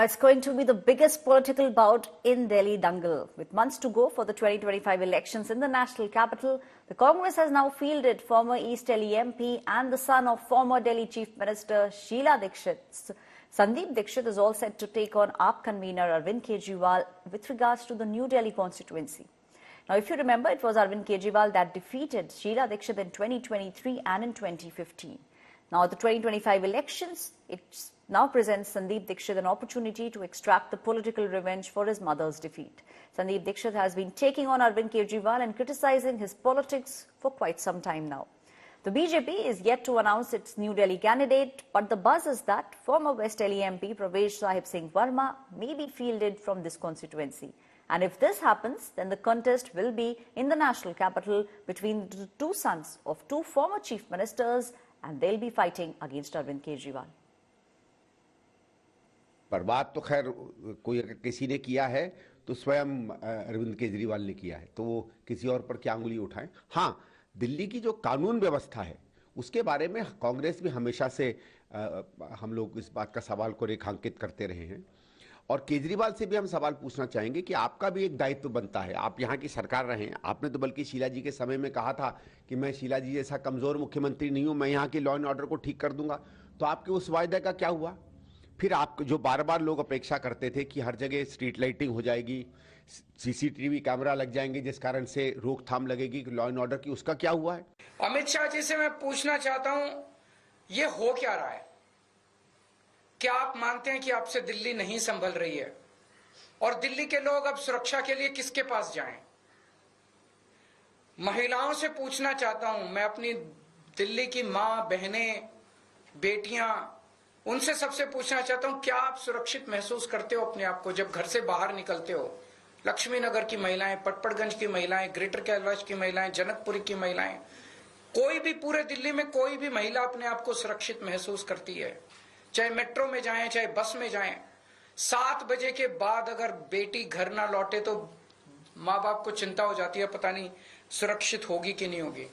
It's going to be the biggest political bout in Delhi Dangal. With months to go for the 2025 elections in the national capital, the Congress has now fielded former East Delhi MP and the son of former Delhi Chief Minister Sheila Dikshit. Sandeep Dikshit is all set to take on AAP convener Arvind Kejriwal with regards to the New Delhi constituency. Now, if you remember, it was Arvind Kejriwal that defeated Sheila Dikshit in 2023 and in 2015. Now, the 2025 elections, it now presents Sandeep Dikshit an opportunity to extract the political revenge for his mother's defeat. Sandeep Dikshit has been taking on Arvind Kejriwal and criticizing his politics for quite some time now. The BJP is yet to announce its New Delhi candidate, but the buzz is that former West Delhi MP Pravesh Sahib Singh Verma may be fielded from this constituency. And if this happens, then the contest will be in the national capital between the two sons of two former chief ministers, and they'll be fighting against Arvind Kejriwal. बर्बाद तो खैर कोई अगर किसी ने किया है तो स्वयं अरविंद केजरीवाल ने किया है, तो वो किसी और पर क्या अंगुली उठाएं। हाँ, दिल्ली की जो कानून व्यवस्था है उसके बारे में कांग्रेस भी हमेशा से हम लोग इस बात का सवाल को रेखांकित करते रहे हैं और केजरीवाल से भी हम सवाल पूछना चाहेंगे कि आपका भी एक दायित्व बनता है। आप यहाँ की सरकार रहे हैं, आपने तो बल्कि शीला जी के समय में कहा था कि मैं शीला जी जैसा कमजोर मुख्यमंत्री नहीं हूं, मैं यहाँ की लॉ एंड ऑर्डर को ठीक कर दूंगा। तो आपके उस वायदे का क्या हुआ? फिर आप जो बार बार लोग अपेक्षा करते थे कि हर जगह स्ट्रीट लाइटिंग हो जाएगी, सीसीटीवी कैमरा लग जाएंगे जिस कारण से रोकथाम लगेगी लॉ एंड ऑर्डर की, उसका क्या हुआ है? अमित शाह जी से मैं पूछना चाहता हूं, ये हो क्या रहा है? क्या आप मानते हैं कि आपसे दिल्ली नहीं संभल रही है? और दिल्ली के लोग अब सुरक्षा के लिए किसके पास जाएं? महिलाओं से पूछना चाहता हूं, मैं अपनी दिल्ली की मां, बहनें, बेटियां, उनसे सबसे पूछना चाहता हूं, क्या आप सुरक्षित महसूस करते हो अपने आप को जब घर से बाहर निकलते हो? लक्ष्मी नगर की महिलाएं, पटपड़गंज की महिलाएं, ग्रेटर कैलाश की महिलाएं, जनकपुरी की महिलाएं, कोई भी पूरे दिल्ली में कोई भी महिला अपने आप को सुरक्षित महसूस करती है? चाहे मेट्रो में जाएं, चाहे बस में जाएं, 7 बजे के बाद अगर बेटी घर ना लौटे तो माँ बाप को चिंता हो जाती है, पता नहीं सुरक्षित होगी कि नहीं होगी।